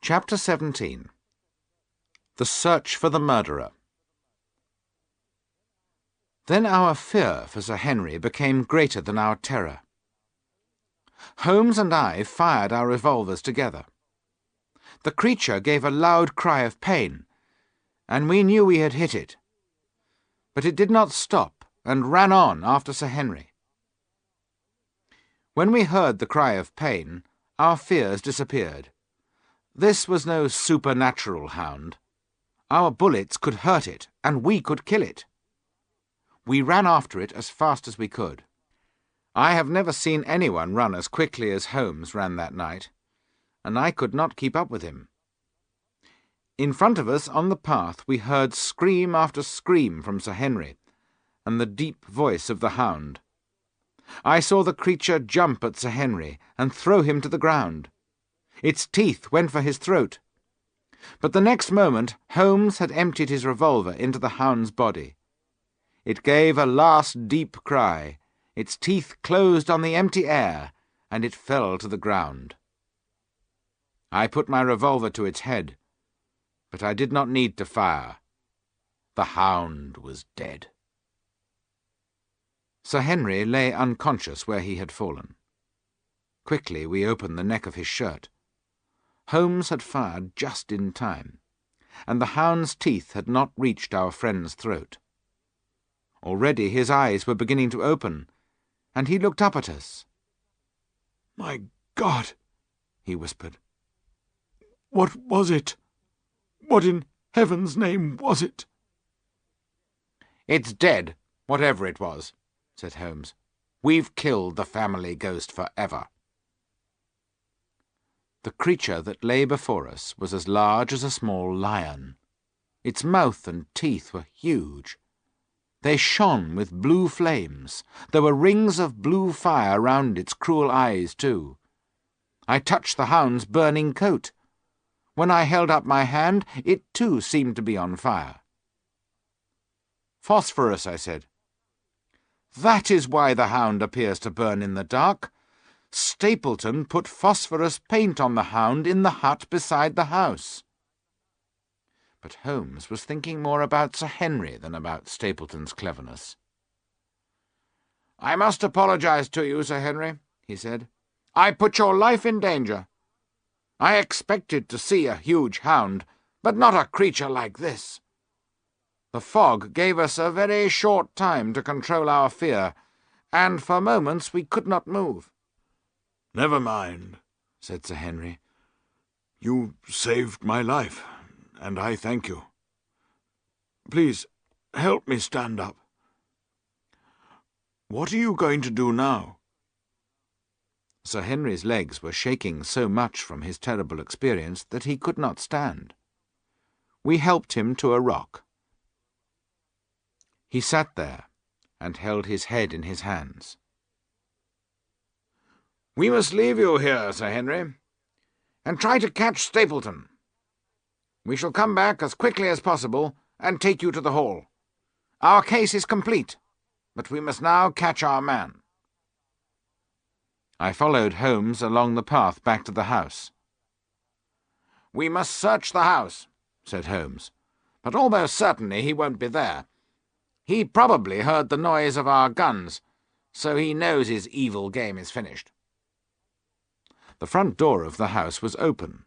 Chapter 17. The Search for the Murderer. Then our fear for Sir Henry became greater than our terror. Holmes and I fired our revolvers together. The creature gave a loud cry of pain, and we knew we had hit it. But it did not stop and ran on after Sir Henry. When we heard the cry of pain, our fears disappeared. This was no supernatural hound. Our bullets could hurt it, and we could kill it. We ran after it as fast as we could. I have never seen anyone run as quickly as Holmes ran that night, and I could not keep up with him. In front of us on the path we heard scream after scream from Sir Henry, and the deep voice of the hound. I saw the creature jump at Sir Henry and throw him to the ground. Its teeth went for his throat. But the next moment Holmes had emptied his revolver into the hound's body. It gave a last deep cry, its teeth closed on the empty air, and it fell to the ground. I put my revolver to its head, but I did not need to fire. The hound was dead. Sir Henry lay unconscious where he had fallen. Quickly we opened the neck of his shirt. Holmes had fired just in time, and the hound's teeth had not reached our friend's throat. Already his eyes were beginning to open, and he looked up at us. "My God," he whispered. "What was it? What in heaven's name was it?" "It's dead, whatever it was," said Holmes. "We've killed the family ghost forever." The creature that lay before us was as large as a small lion. Its mouth and teeth were huge. They shone with blue flames. There were rings of blue fire round its cruel eyes, too. I touched the hound's burning coat. When I held up my hand, it too seemed to be on fire. "Phosphorus," I said. "That is why the hound appears to burn in the dark. Stapleton put phosphorus paint on the hound in the hut beside the house." But Holmes was thinking more about Sir Henry than about Stapleton's cleverness. "I must apologize to you, Sir Henry," he said. "I put your life in danger. I expected to see a huge hound, but not a creature like this. The fog gave us a very short time to control our fear, and for moments we could not move." "Never mind," said Sir Henry. "You saved my life, and I thank you. Please, help me stand up. What are you going to do now?" Sir Henry's legs were shaking so much from his terrible experience that he could not stand. We helped him to a rock. He sat there and held his head in his hands. "We must leave you here, Sir Henry, and try to catch Stapleton. We shall come back as quickly as possible and take you to the Hall. Our case is complete, but we must now catch our man." I followed Holmes along the path back to the house. "We must search the house," said Holmes, "but almost certainly he won't be there. He probably heard the noise of our guns, so he knows his evil game is finished." The front door of the house was open.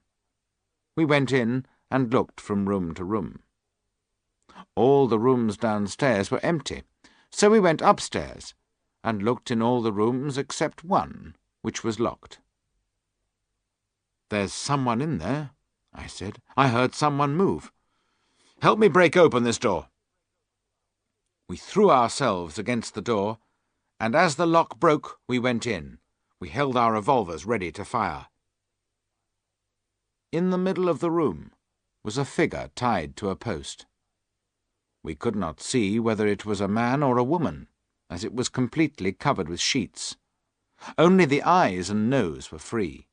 We went in and looked from room to room. All the rooms downstairs were empty, so we went upstairs and looked in all the rooms except one, which was locked. "There's someone in there," I said. "I heard someone move. Help me break open this door." We threw ourselves against the door, and as the lock broke, we went in. We held our revolvers ready to fire. In the middle of the room was a figure tied to a post. We could not see whether it was a man or a woman, as it was completely covered with sheets. Only the eyes and nose were free.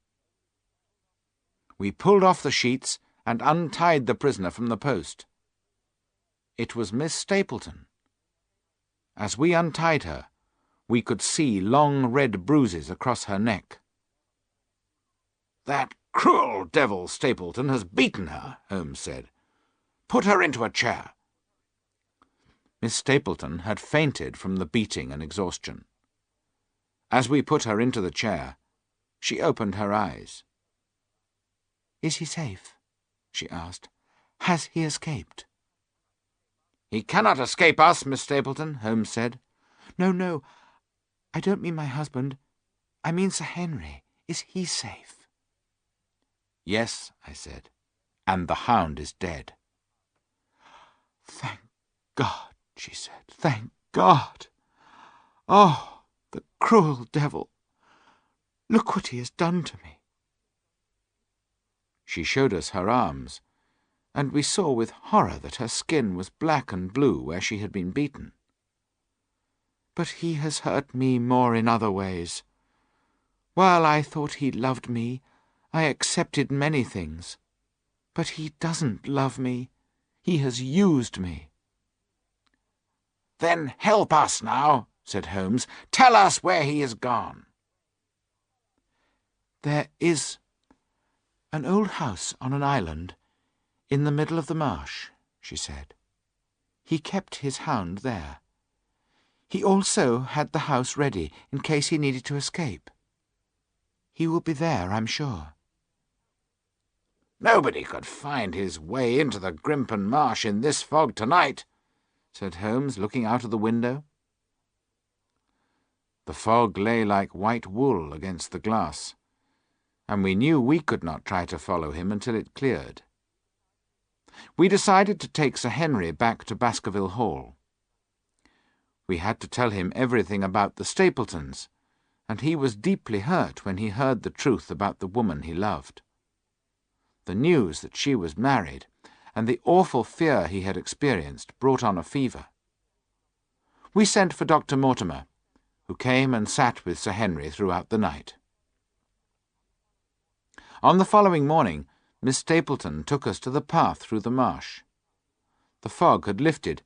We pulled off the sheets and untied the prisoner from the post. It was Miss Stapleton. As we untied her, we could see long red bruises across her neck. "That cruel devil Stapleton has beaten her," Holmes said. "Put her into a chair." Miss Stapleton had fainted from the beating and exhaustion. As we put her into the chair, she opened her eyes. "Is he safe?" she asked. "Has he escaped?" "He cannot escape us, Miss Stapleton," Holmes said. No, I don't mean my husband. I mean Sir Henry. Is he safe?" "Yes," I said, "and the hound is dead." "Thank God," she said. "Thank God. Oh, the cruel devil! Look what he has done to me." She showed us her arms, and we saw with horror that her skin was black and blue where she had been beaten. "But he has hurt me more in other ways. While I thought he loved me, I accepted many things. But he doesn't love me. He has used me." "Then help us now," said Holmes. "Tell us where he is gone." "There is an old house on an island in the middle of the marsh," she said. "He kept his hound there. He also had the house ready in case he needed to escape. He will be there, I'm sure." "Nobody could find his way into the Grimpen Marsh in this fog tonight," said Holmes, looking out of the window. The fog lay like white wool against the glass, and we knew we could not try to follow him until it cleared. We decided to take Sir Henry back to Baskerville Hall. We had to tell him everything about the Stapletons, and he was deeply hurt when he heard the truth about the woman he loved. The news that she was married, and the awful fear he had experienced, brought on a fever. We sent for Dr. Mortimer, who came and sat with Sir Henry throughout the night. On the following morning, Miss Stapleton took us to the path through the marsh. The fog had lifted,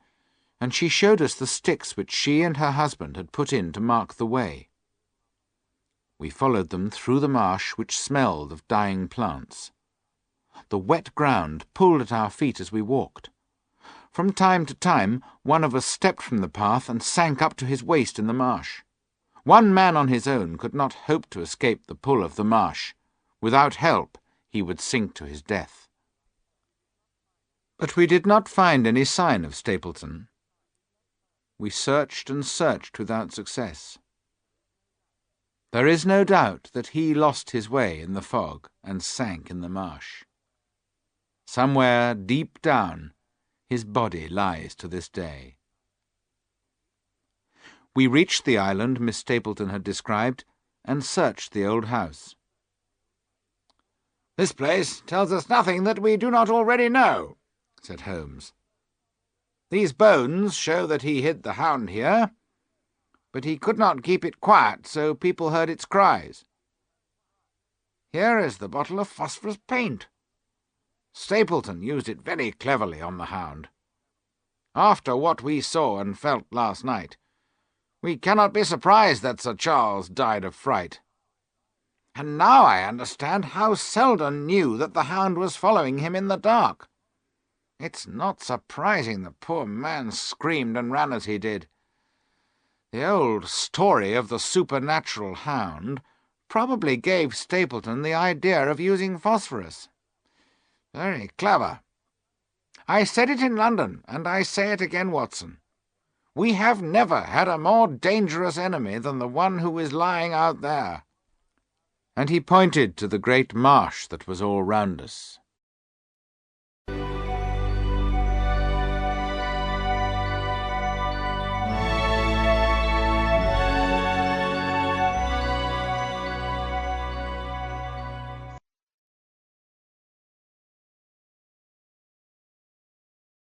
and she showed us the sticks which she and her husband had put in to mark the way. We followed them through the marsh, which smelled of dying plants. The wet ground pulled at our feet as we walked. From time to time, one of us stepped from the path and sank up to his waist in the marsh. One man on his own could not hope to escape the pull of the marsh. Without help, he would sink to his death. But we did not find any sign of Stapleton. We searched and searched without success. There is no doubt that he lost his way in the fog and sank in the marsh. Somewhere deep down, his body lies to this day. We reached the island Miss Stapleton had described and searched the old house. "This place tells us nothing that we do not already know," said Holmes. "These bones show that he hid the hound here, but he could not keep it quiet, so people heard its cries. Here is the bottle of phosphorus paint. Stapleton used it very cleverly on the hound. After what we saw and felt last night, we cannot be surprised that Sir Charles died of fright. And now I understand how Selden knew that the hound was following him in the dark. It's not surprising the poor man screamed and ran as he did. The old story of the supernatural hound probably gave Stapleton the idea of using phosphorus. Very clever. I said it in London, and I say it again, Watson. We have never had a more dangerous enemy than the one who is lying out there." And he pointed to the great marsh that was all round us.